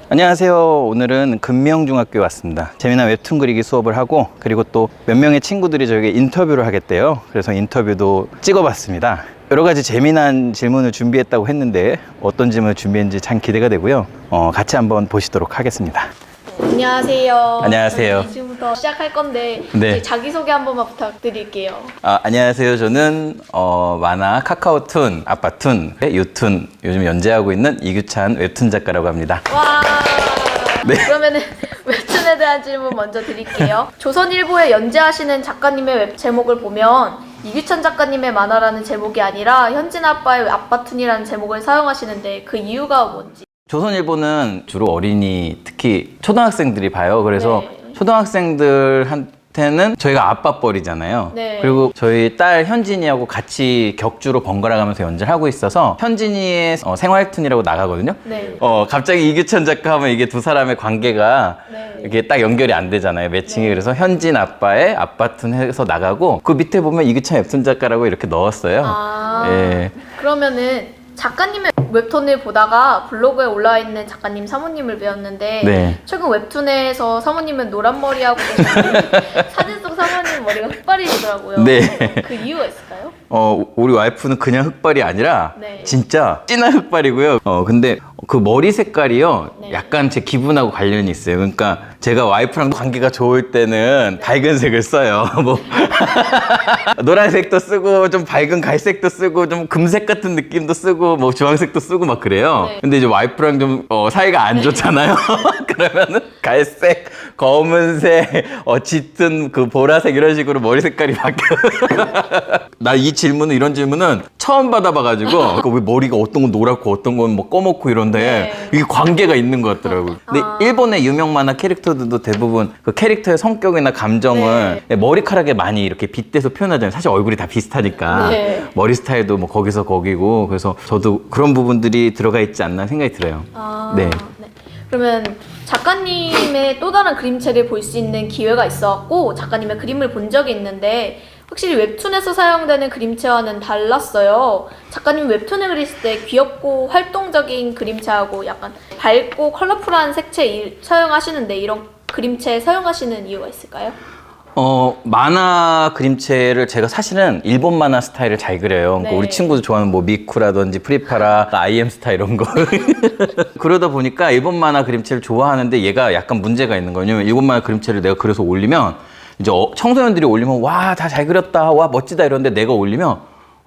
안녕하세요. 오늘은 금명중학교에 왔습니다. 재미난 웹툰 그리기 수업을 하고, 그리고 또 몇 명의 친구들이 저에게 인터뷰를 하겠대요. 그래서 인터뷰도 찍어봤습니다. 여러 가지 재미난 질문을 준비했다고 했는데 어떤 질문을 준비했는지 참 기대가 되고요. 같이 한번 보시도록 하겠습니다. 안녕하세요. 안녕하세요. 저희 지금부터 시작할 건데 네. 이제 자기소개 한 번만 부탁드릴게요. 안녕하세요. 저는 만화 카카오툰, 아빠툰, 유툰 요즘 연재하고 있는 이규찬 웹툰 작가라고 합니다. 와. 네. 그러면은 웹툰에 대한 질문 먼저 드릴게요. 조선일보에 연재하시는 작가님의 웹 제목을 보면 이규찬 작가님의 만화라는 제목이 아니라 현진 아빠의 아빠툰이라는 제목을 사용하시는데 그 이유가 뭔지. 조선일보는 주로 어린이, 특히 초등학생들이 봐요. 그래서 네. 초등학생들한테는 저희가 아빠뻘이잖아요. 네. 그리고 저희 딸 현진이하고 같이 격주로 번갈아 가면서 연재를 하고 있어서 현진이의 생활툰이라고 나가거든요. 네. 갑자기 이규찬 작가 하면 이게 두 사람의 관계가 네. 이게 딱 연결이 안 되잖아요. 매칭이. 네. 그래서 현진 아빠의 아빠툰 해서 나가고 그 밑에 보면 이규찬 웹툰 작가라고 이렇게 넣었어요. 예. 그러면은 작가님의 웹툰을 보다가 블로그에 올라와 있는 작가님 사모님을 배웠는데 네. 최근 웹툰에서 사모님은 노란 머리하고 계셨는데 사진 속 사모님 머리가 흑발이시더라고요. 네. 그 이유가 있을까요? 우리 와이프는 그냥 흑발이 아니라 네. 진짜 진한 흑발이고요. 근데 그 머리 색깔이요. 네. 약간 제 기분하고 관련이 있어요. 그러니까 제가 와이프랑 관계가 좋을 때는 밝은 색을 써요. 뭐 노란색도 쓰고 좀 밝은 갈색도 쓰고 좀 금색 같은 느낌도 쓰고 뭐 주황색도 쓰고 막 그래요. 네. 근데 이제 와이프랑 좀 사이가 안 좋잖아요. 그러면은 갈색, 검은색, 짙은 그 보라색 이런 식으로 머리 색깔이 바뀌어요. 나 이런 질문은 처음 받아봐가지고 왜 머리가 어떤 건 노랗고 어떤 건 뭐 검었고 이런데 네. 이게 관계가 있는 것 같더라고요. 근데 일본의 유명 만화 캐릭터들도 대부분 그 캐릭터의 성격이나 감정을 머리카락에 많이 이렇게 빗대서 표현하잖아요. 사실 얼굴이 다 비슷하니까 네. 머리 스타일도 뭐 거기서 거기고 그래서 저도 그런 부분들이 들어가 있지 않나 생각이 들어요. 네. 그러면 작가님의 또 다른 그림체를 볼 수 있는 기회가 있어갖고 작가님의 그림을 본 적이 있는데 확실히 웹툰에서 사용되는 그림체와는 달랐어요. 작가님 웹툰을 그리실 때 귀엽고 활동적인 그림체하고 약간 밝고 컬러풀한 색채 사용하시는데 이런 그림체 사용하시는 이유가 있을까요? 만화 그림체를 제가 사실은 일본 만화 스타일을 잘 그려요. 그러니까 네. 우리 친구들 좋아하는 뭐 미쿠라든지 프리파라, IM 스타일 이런 거. 그러다 보니까 일본 만화 그림체를 좋아하는데 얘가 약간 문제가 있는 거예요. 왜냐면 일본 만화 그림체를 내가 그려서 올리면 이제 청소년들이 올리면 와, 다 잘 그렸다. 와, 멋지다 이러는데 내가 올리면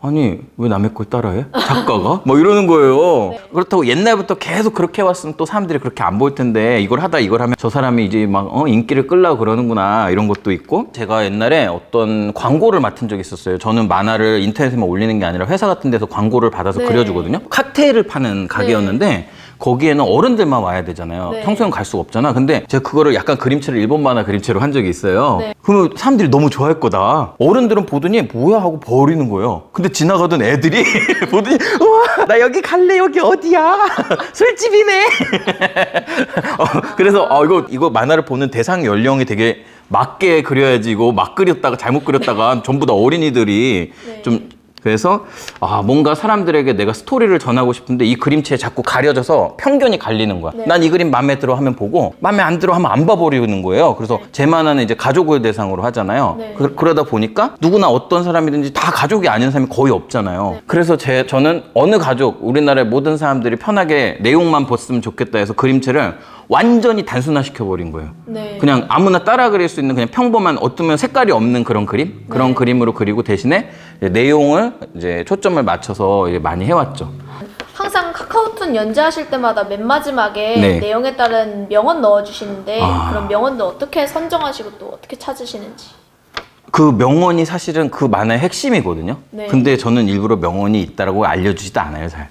아니 왜 남의 걸 따라해? 작가가? 뭐 이러는 거예요. 네. 그렇다고 옛날부터 계속 그렇게 해왔으면 또 사람들이 그렇게 안 볼 텐데 이걸 하면 저 사람이 이제 막 인기를 끌려고 그러는구나 이런 것도 있고 제가 옛날에 어떤 광고를 맡은 적이 있었어요. 저는 만화를 인터넷에만 올리는 게 아니라 회사 같은 데서 광고를 받아서 네. 그려주거든요. 칵테일을 파는 가게였는데 거기에는 어른들만 와야 되잖아요. 네. 청소년 갈 수가 없잖아. 근데 제가 그거를 약간 그림체를 일본 만화 그림체로 한 적이 있어요. 네. 그러면 사람들이 너무 좋아할 거다. 어른들은 보더니 뭐야 하고 버리는 거예요. 근데 지나가던 애들이 보더니 우와 나 여기 갈래. 여기 어디야? 술집이네. 그래서 이거 만화를 보는 대상 연령이 되게 맞게 그려야지. 이거 막 그렸다가 잘못 그렸다가 전부 다 어린이들이 네. 좀 그래서 뭔가 사람들에게 내가 스토리를 전하고 싶은데 이 그림체에 자꾸 가려져서 편견이 갈리는 거야. 네. 난 이 그림 마음에 들어 하면 보고 마음에 안 들어 하면 안 봐버리는 거예요. 그래서 제 만화는 이제 가족을 대상으로 하잖아요. 네. 그러다 보니까 누구나 어떤 사람이든지 다 가족이 아닌 사람이 거의 없잖아요. 네. 그래서 저는 어느 가족, 우리나라의 모든 사람들이 편하게 내용만 봤으면 좋겠다 해서 그림체를 완전히 단순화시켜버린 거예요. 네. 그냥 아무나 따라 그릴 수 있는 그냥 평범한 어쩌면 색깔이 없는 그런 그림? 그런 네. 그림으로 그리고 대신에 이제 내용을 이제 초점을 맞춰서 이제 많이 해왔죠. 항상 카카오툰 연재하실 때마다 맨 마지막에 네. 내용에 따른 명언 넣어주시는데 아. 그런 명언도 어떻게 선정하시고 또 어떻게 찾으시는지. 그 명언이 사실은 그 만화의 핵심이거든요. 네. 근데 저는 일부러 명언이 있다라고 알려주지도 않아요, 잘.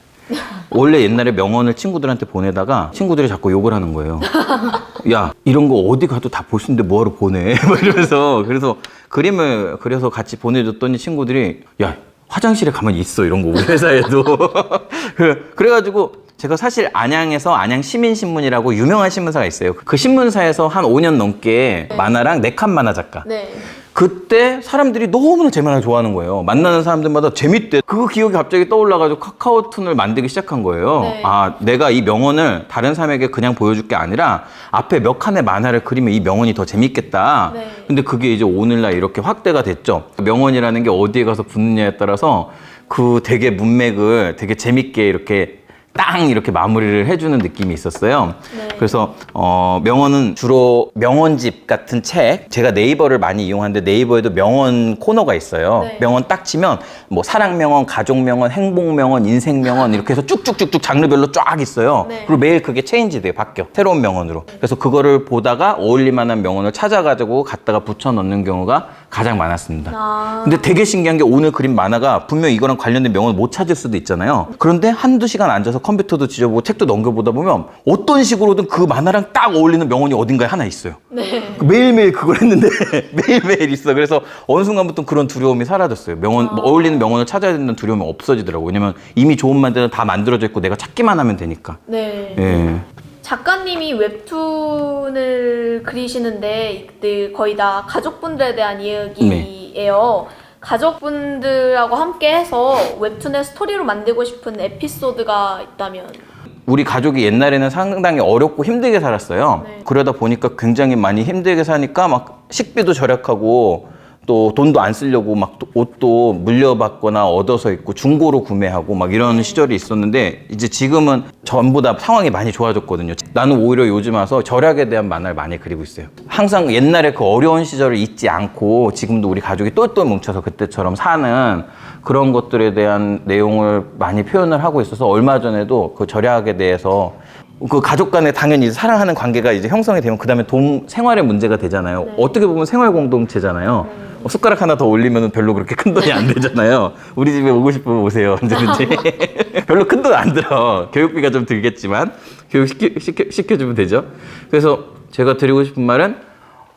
원래 옛날에 명언을 친구들한테 보내다가 친구들이 자꾸 욕을 하는 거예요. 야, 이런 거 어디 가도 다 볼 수 있는데 뭐하러 보내? 막 이러면서. 그래서 그림을 그려서 같이 보내줬더니 친구들이 야, 화장실에 가면 있어. 이런 거 우리 회사에도. 그래가지고 제가 사실 안양에서 안양시민신문이라고 유명한 신문사가 있어요. 그 신문사에서 한 5년 넘게 만화랑 4칸 만화 작가. 네. 그때 사람들이 너무나 제 만화를 좋아하는 거예요. 만나는 사람들마다 재밌대. 그 기억이 갑자기 떠올라가지고 카카오툰을 만들기 시작한 거예요. 네. 아, 내가 이 명언을 다른 사람에게 그냥 보여줄 게 아니라 앞에 몇 칸의 만화를 그리면 이 명언이 더 재밌겠다. 네. 근데 그게 이제 오늘날 이렇게 확대가 됐죠. 명언이라는 게 어디에 가서 붙느냐에 따라서 그 되게 문맥을 되게 재밌게 이렇게 땅 이렇게 마무리를 해주는 느낌이 있었어요. 네. 그래서 명언은 주로 명언집 같은 책, 제가 네이버를 많이 이용하는데 네이버에도 명언 코너가 있어요. 네. 명언 딱 치면 뭐 사랑 명언, 가족 명언, 행복 명언, 인생 명언 이렇게 해서 쭉쭉쭉쭉 장르별로 쫙 있어요. 네. 그리고 매일 그게 체인지돼요. 바뀌어. 새로운 명언으로. 그래서 그거를 보다가 어울릴 만한 명언을 찾아가지고 갖다가 붙여 넣는 경우가 가장 많았습니다. 아. 근데 되게 신기한 게 오늘 그린 만화가 분명 이거랑 관련된 명언을 못 찾을 수도 있잖아요. 그런데 한두 시간 앉아서 컴퓨터도 지져보고 책도 넘겨보다 보면 어떤 식으로든 그 만화랑 딱 어울리는 명언이 어딘가에 하나 있어요. 네. 매일매일 그걸 했는데 매일매일 있어. 그래서 어느 순간부터 그런 두려움이 사라졌어요. 명언, 뭐 어울리는 명언을 찾아야 된다는 두려움이 없어지더라고요. 왜냐면 이미 좋은 말들은 다 만들어져 있고 내가 찾기만 하면 되니까. 네. 예. 작가님이 웹툰을 그리시는데 늘 거의 다 가족분들에 대한 이야기예요. 가족분들하고 함께 해서 웹툰의 스토리로 만들고 싶은 에피소드가 있다면? 우리 가족이 옛날에는 상당히 어렵고 힘들게 살았어요. 네. 그러다 보니까 굉장히 많이 힘들게 사니까 막 식비도 절약하고 또 돈도 안 쓰려고 막 옷도 물려받거나 얻어서 입고 중고로 구매하고 막 이런 시절이 있었는데 이제 지금은 전부 다 상황이 많이 좋아졌거든요. 나는 오히려 요즘 와서 절약에 대한 만화를 많이 그리고 있어요. 항상 옛날에 그 어려운 시절을 잊지 않고 지금도 우리 가족이 똘똘 뭉쳐서 그때처럼 사는 그런 것들에 대한 내용을 많이 표현을 하고 있어서 얼마 전에도 그 절약에 대해서 그 가족 간에 당연히 사랑하는 관계가 이제 형성이 되면 그 다음에 생활의 문제가 되잖아요. 네. 어떻게 보면 생활 공동체잖아요. 숟가락 하나 더 올리면 별로 그렇게 큰 돈이 안 되잖아요. 우리 집에 오고 싶으면 오세요. 언제든지. 별로 큰 돈 안 들어. 교육비가 좀 들겠지만 교육 시켜주면 되죠. 그래서 제가 드리고 싶은 말은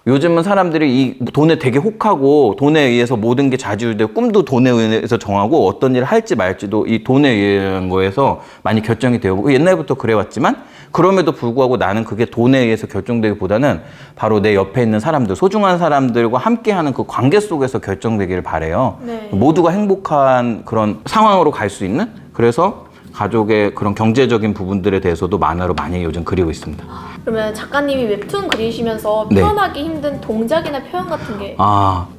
요즘은 사람들이 이 돈에 되게 혹하고 돈에 의해서 모든 게 좌지우지되고 꿈도 돈에 의해서 정하고 어떤 일을 할지 말지도 이 돈에 의한 거에서 많이 결정이 되고 옛날부터 그래왔지만 그럼에도 불구하고 나는 그게 돈에 의해서 결정되기보다는 바로 내 옆에 있는 사람들, 소중한 사람들과 함께하는 그 관계 속에서 결정되기를 바래요. 네. 모두가 행복한 그런 상황으로 갈 수 있는 그래서 가족의 그런 경제적인 부분들에 대해서도 만화로 많이 요즘 그리고 있습니다. 그러면 작가님이 웹툰 그리시면서 네. 표현하기 힘든 동작이나 표현 같은 게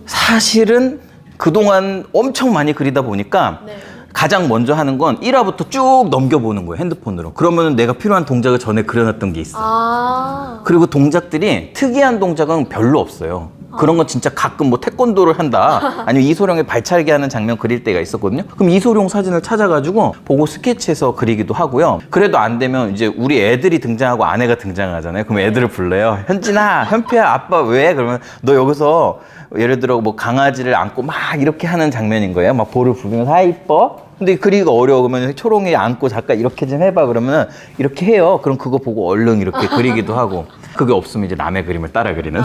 사실은 그동안 엄청 많이 그리다 보니까 네. 가장 먼저 하는 건 1화부터 쭉 넘겨보는 거예요, 핸드폰으로. 그러면 내가 필요한 동작을 전에 그려놨던 게 있어. 그리고 동작들이 특이한 동작은 별로 없어요. 그런 건 진짜 가끔 뭐 태권도를 한다 아니면 이소룡의 발차기 하는 장면 그릴 때가 있었거든요. 그럼 이소룡 사진을 찾아가지고 보고 스케치해서 그리기도 하고요. 그래도 안 되면 이제 우리 애들이 등장하고 아내가 등장하잖아요. 그럼 애들을 불러요. 현진아, 현피야, 아빠 왜? 그러면 너 여기서 예를 들어 뭐 강아지를 안고 막 이렇게 하는 장면인 거예요. 막 볼을 부비면서 아 이뻐? 근데 그리기가 어려워. 그러면 초롱이 안고 잠깐 이렇게 좀 해봐. 그러면 이렇게 해요. 그럼 그거 보고 얼른 이렇게 그리기도 하고. 그게 없으면 이제 남의 그림을 따라 그리는.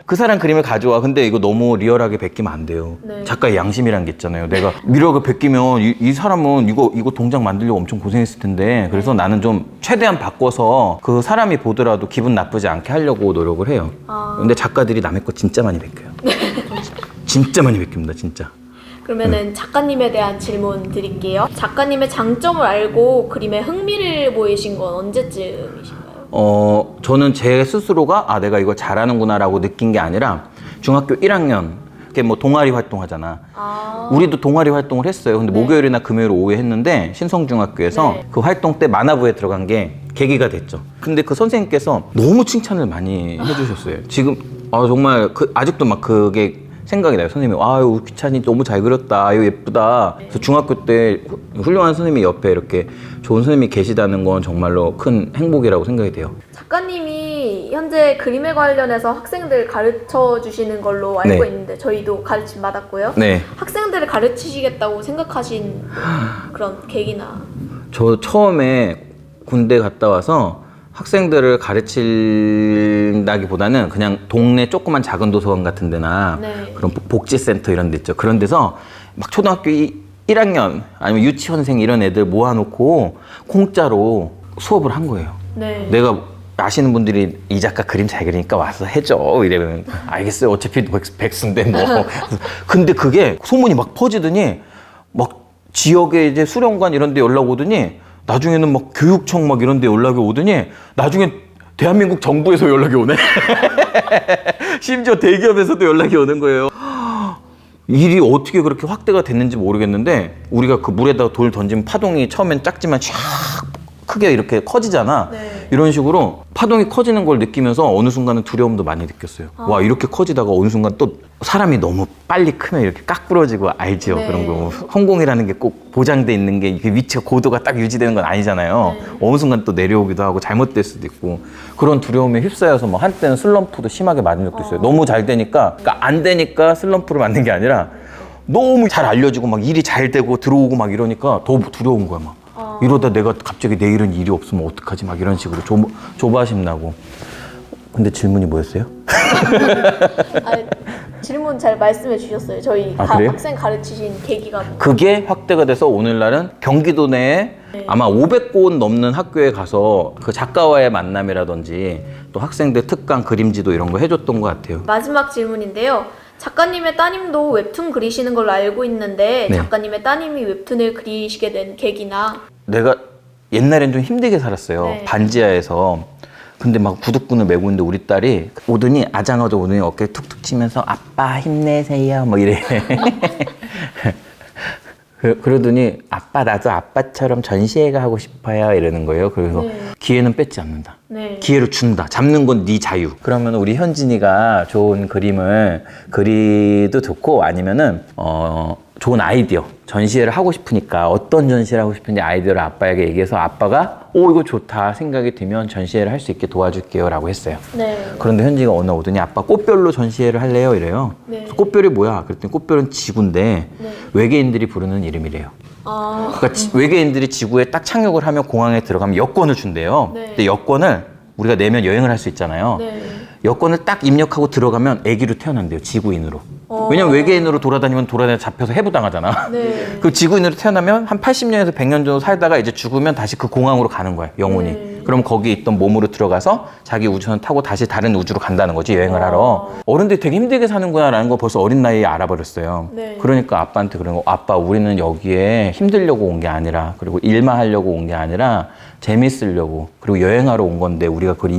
그 사람 그림을 가져와. 근데 이거 너무 리얼하게 베끼면 안 돼요. 네. 작가의 양심이란 게 있잖아요. 내가 리얼하게 베끼면 이 사람은 이거 동작 만들려고 엄청 고생했을 텐데. 그래서 나는 좀 최대한 바꿔서 그 사람이 보더라도 기분 나쁘지 않게 하려고 노력을 해요. 근데 작가들이 남의 거 진짜 많이 베껴요. 진짜 많이 베낍니다, 진짜. 그러면은 작가님에 대한 질문 드릴게요. 작가님의 장점을 알고 그림에 흥미를 보이신 건 언제쯤이신가요? 저는 제 스스로가 내가 이걸 잘하는구나라고 느낀 게 아니라 중학교 1학년 이렇게 뭐 동아리 활동하잖아. 우리도 동아리 활동을 했어요. 근데 네. 목요일이나 금요일 오후에 했는데 신성중학교에서 네. 그 활동 때 만화부에 들어간 게 계기가 됐죠. 근데 그 선생님께서 너무 칭찬을 많이 해주셨어요. 지금 정말 아직도 막 그게 생각이 나요. 선생님이 아유 귀찬이 너무 잘 그렸다. 아유 예쁘다. 그래서 중학교 때 훌륭한 선생님이 옆에 이렇게 좋은 선생님이 계시다는 건 정말로 큰 행복이라고 생각이 돼요. 작가님이 현재 그림에 관련해서 학생들 가르쳐 주시는 걸로 알고 네. 있는데 저희도 가르침 받았고요. 네. 학생들을 가르치시겠다고 생각하신 그런 계기나 저 처음에 군대 갔다 와서 학생들을 가르친다기보다는 그냥 동네 조그만 작은 도서관 같은 데나 네. 그런 복지센터 이런 데 있죠. 그런 데서 막 초등학교 1학년 아니면 유치원생 이런 애들 모아놓고 공짜로 수업을 한 거예요. 네. 내가 아시는 분들이 이 작가 그림 잘 그리니까 와서 해줘 이러면 알겠어요. 어차피 백수인데 뭐. 근데 그게 소문이 막 퍼지더니 막 지역에 이제 수련관 이런 데 연락 오더니 나중에는 막 교육청 막 이런 데 연락이 오더니 나중에 대한민국 정부에서 연락이 오네. 심지어 대기업에서도 연락이 오는 거예요. 일이 어떻게 그렇게 확대가 됐는지 모르겠는데 우리가 그 물에다가 돌 던지면 파동이 처음엔 작지만 쫙 크게 이렇게 커지잖아. 네. 이런 식으로 파동이 커지는 걸 느끼면서 어느 순간은 두려움도 많이 느꼈어요. 와, 이렇게 커지다가 어느 순간 또 사람이 너무 빨리 크면 이렇게 깍 부러지고 알죠. 네. 그런 거. 성공이라는 게 꼭 보장돼 있는 게 이게 위치가 고도가 딱 유지되는 건 아니잖아요. 네. 어느 순간 또 내려오기도 하고 잘못될 수도 있고 그런 두려움에 휩싸여서 뭐 한때는 슬럼프도 심하게 맞은 적도 있어요. 너무 잘 되니까, 그러니까 안 되니까 슬럼프를 맞는 게 아니라 너무 잘 알려지고 막 일이 잘 되고 들어오고 막 이러니까 더 두려운 거야 막. 이러다 내가 갑자기 내일은 일이 없으면 어떡하지 막 이런 식으로 조바심 나고. 근데 질문이 뭐였어요? 질문 잘 말씀해 주셨어요. 저희 그래요? 학생 가르치신 계기가 뭐. 그게 확대가 돼서 오늘날은 경기도 내에 네. 아마 500곳 넘는 학교에 가서 그 작가와의 만남이라든지 또 학생들 특강 그림지도 이런 거 해줬던 것 같아요. 마지막 질문인데요. 작가님의 따님도 웹툰 그리시는 걸로 알고 있는데 네. 작가님의 따님이 웹툰을 그리시게 된 계기나. 내가 옛날엔 좀 힘들게 살았어요. 네. 반지하에서. 근데 막 구두끈을 메고 있는데 우리 딸이 오더니 아장아도 오더니 어깨 툭툭 치면서 아빠 힘내세요 뭐 이래. 그러더니 아빠 나도 아빠처럼 전시회가 하고 싶어요 이러는 거예요. 그래서 네. 기회는 뺏지 않는다. 네. 기회를 준다. 잡는 건 네 자유. 그러면 우리 현진이가 좋은 그림을 그리도 좋고 아니면은 좋은 아이디어 전시회를 하고 싶으니까 어떤 전시를 하고 싶은지 아이디어를 아빠에게 얘기해서 아빠가 이거 좋다 생각이 들면 전시회를 할 수 있게 도와줄게요 라고 했어요. 네. 그런데 현진이가 어느 날 오더니 아빠 꽃별로 전시회를 할래요 이래요. 네. 그래서 꽃별이 뭐야? 그랬더니 꽃별은 지구인데 네. 외계인들이 부르는 이름이래요. 아. 그러니까 외계인들이 지구에 딱 착륙을 하면 공항에 들어가면 여권을 준대요. 네. 근데 여권을 우리가 내면 여행을 할 수 있잖아요. 네. 여권을 딱 입력하고 들어가면 아기로 태어난대요. 지구인으로. 왜냐면 외계인으로 돌아다니면 잡혀서 해부당하잖아. 네. 그 지구인으로 태어나면 한 80년에서 100년 정도 살다가 이제 죽으면 다시 그 공항으로 가는 거야. 영혼이. 네. 그럼 거기 있던 몸으로 들어가서 자기 우주선 타고 다시 다른 우주로 간다는 거지. 여행을 하러. 어른들이 되게 힘들게 사는구나라는 거 벌써 어린 나이에 알아버렸어요. 네. 그러니까 아빠한테 그런 거. 아빠 우리는 여기에 힘들려고 온 게 아니라 그리고 일만 하려고 온 게 아니라 재밌으려고 그리고 여행하러 온 건데 우리가 그걸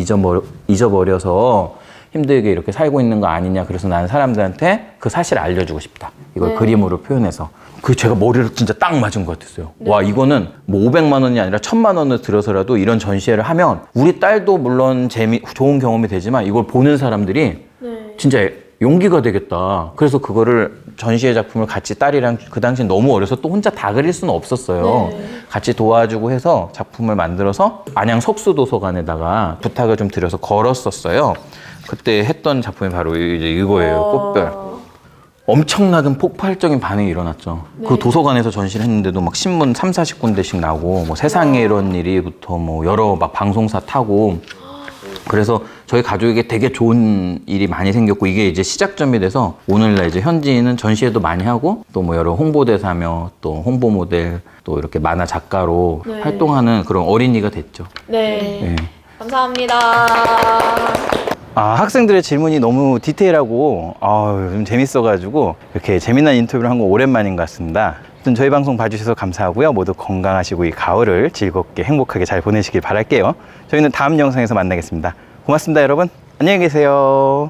잊어버려서 힘들게 이렇게 살고 있는 거 아니냐. 그래서 나는 사람들한테 그 사실을 알려주고 싶다. 이걸 네. 그림으로 표현해서. 그 제가 머리를 진짜 딱 맞은 것 같았어요. 네. 와, 이거는 뭐 500만 원이 아니라 1000만 원을 들어서라도 이런 전시회를 하면 우리 딸도 물론 좋은 경험이 되지만 이걸 보는 사람들이 네. 진짜 용기가 되겠다. 그래서 그거를 전시회 작품을 같이 딸이랑 그 당시 너무 어려서 또 혼자 다 그릴 수는 없었어요. 네. 같이 도와주고 해서 작품을 만들어서 안양 석수도서관에다가 부탁을 좀 드려서 걸었었어요. 그때 했던 작품이 바로 이제 이거예요. 꽃별. 엄청나게 폭발적인 반응이 일어났죠. 네. 그 도서관에서 전시를 했는데도 막 신문 3, 40군데씩 나오고 뭐 세상에 이런 일이부터 뭐 여러 막 방송사 타고 그래서 저희 가족에게 되게 좋은 일이 많이 생겼고 이게 이제 시작점이 돼서 오늘날 이제 현지인은 전시회도 많이 하고 또 뭐 여러 홍보대사며 또 홍보 모델 또 이렇게 만화 작가로 네. 활동하는 그런 어린이가 됐죠. 네. 네. 감사합니다. 학생들의 질문이 너무 디테일하고 좀 재밌어가지고 이렇게 재미난 인터뷰를 한 거 오랜만인 것 같습니다. 아무튼 저희 방송 봐주셔서 감사하고요. 모두 건강하시고 이 가을을 즐겁게 행복하게 잘 보내시길 바랄게요. 저희는 다음 영상에서 만나겠습니다. 고맙습니다, 여러분. 안녕히 계세요.